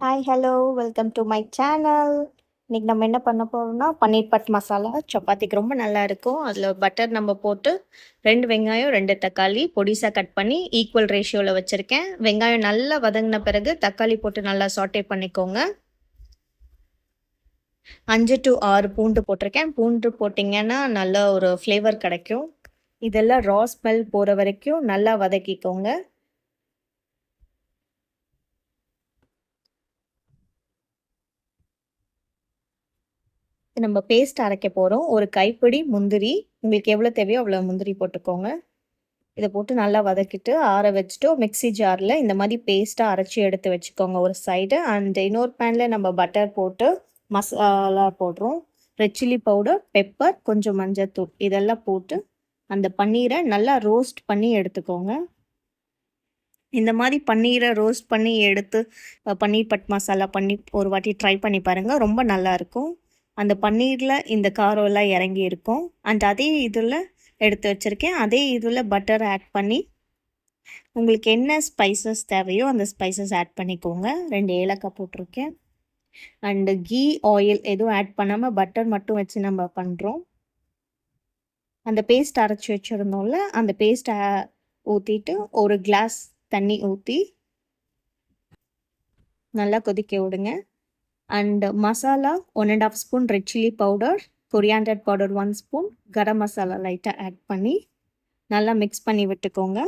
Hi hello welcome to my channel. இன்னைக்கு நம்ம என்ன பண்ண போறோம்னா பன்னீர் பட் மசாலா சப்பாத்திக்கு ரொம்ப நல்லா இருக்கும். அதில் பட்டர் நம்ம போட்டு 2 வெங்காயம் 2 தக்காளி பொடிசாக கட் பண்ணி ஈக்குவல் ரேஷியோவில் வச்சுருக்கேன். வெங்காயம் நல்லா வதங்கின பிறகு தக்காளி போட்டு நல்லா சாட்டே பண்ணிக்கோங்க. 5 to 6 பூண்டு போட்டிருக்கேன். பூண்டு போட்டிங்கன்னா நல்ல ஒரு ஃப்ளேவர் கிடைக்கும். இதெல்லாம் ரா ஸ்மெல் போகிற வரைக்கும் நல்லா வதக்கிக்கோங்க. நம்ம பேஸ்ட் அரைக்க போகிறோம். ஒரு கைப்பிடி முந்திரி, உங்களுக்கு எவ்வளோ தேவையோ அவ்வளோ முந்திரி போட்டுக்கோங்க. இதை போட்டு நல்லா வதக்கிட்டு ஆற வச்சுட்டு மிக்ஸி ஜாரில் இந்த மாதிரி பேஸ்ட்டாக அரைச்சி எடுத்து வச்சுக்கோங்க ஒரு சைடு. அண்ட் இன்னொரு பேனில் நம்ம பட்டர் போட்டு மசாலா போடுறோம். ரெட் சில்லி பவுடர், பெப்பர், கொஞ்சம் மஞ்சள்தூள் இதெல்லாம் போட்டு அந்த பன்னீரை நல்லா ரோஸ்ட் பண்ணி எடுத்துக்கோங்க. இந்த மாதிரி பன்னீரை ரோஸ்ட் பண்ணி எடுத்து பன்னீர் பட் மசாலா பண்ணி ஒரு வாட்டி ட்ரை பண்ணி பாருங்கள், ரொம்ப நல்லாயிருக்கும். அந்த பன்னீரில் இந்த காரம் எல்லாம் இறங்கி இருக்கும். அண்ட் அதே இதில் எடுத்து வச்சுருக்கேன். அதே இதில் பட்டர் ஆட் பண்ணி உங்களுக்கு என்ன ஸ்பைசஸ் தேவையோ அந்த ஸ்பைசஸ் ஆட் பண்ணிக்கோங்க. 2 ஏலக்காய் போட்டிருக்கேன். அண்டு கீ ஆயில் எதுவும் ஆட் பண்ணாமல் பட்டர் மட்டும் வச்சு நம்ம பண்ணுறோம். அந்த பேஸ்ட் அரைச்சி வச்சுருந்தோம்ல, அந்த பேஸ்ட்டை ஊற்றிட்டு ஒரு கிளாஸ் தண்ணி ஊற்றி நல்லா கொதிக்க விடுங்க. And masala 1.5 spoon red chilli powder, coriander powder 1 spoon, garam masala லைட்டாக ஆட் பண்ணி நல்லா மிக்ஸ் பண்ணி விட்டுக்கோங்க.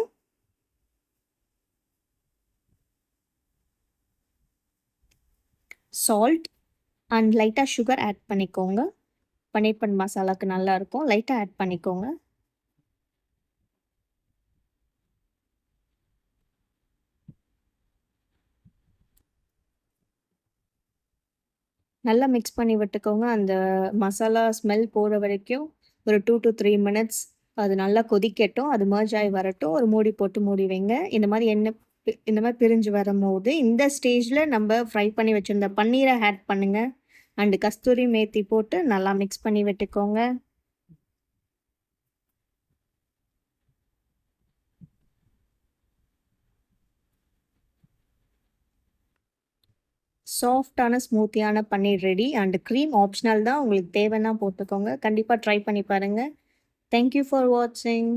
சால்ட் அண்ட் லைட்டாக சுகர் ஆட் பண்ணிக்கோங்க. பன்னீர் பட் மசாலாவுக்கு நல்லாயிருக்கும். லைட்டாக ஆட் பண்ணிக்கோங்க. நல்லா மிக்ஸ் பண்ணி விட்டுக்கோங்க. அந்த மசாலா ஸ்மெல் போகிற வரைக்கும் ஒரு 2 to 3 மினிட்ஸ் அது நல்லா கொதிக்கட்டும். அது மர்ஜ் ஆகி வரட்டும். ஒரு மூடி போட்டு மூடி வைங்க. இந்த மாதிரி எண்ணெய் இந்த மாதிரி பிரிஞ்சு வரும்போது இந்த ஸ்டேஜில் நம்ம ஃப்ரை பண்ணி வச்சுருந்த பன்னீரை ஆட் பண்ணுங்கள். அண்டு கஸ்தூரி மேத்தி போட்டு நல்லா மிக்ஸ் பண்ணி விட்டுக்கோங்க. சாஃப்டான ஸ்மூத்தியான பன்னீர் ரெடி. அண்ட் க்ரீம் ஆப்ஷனல் தான், உங்களுக்கு தேவைன்னா போட்டுக்கோங்க. கண்டிப்பாக ட்ரை பண்ணி பாருங்கள். தேங்க்யூ ஃபார் வாட்சிங்.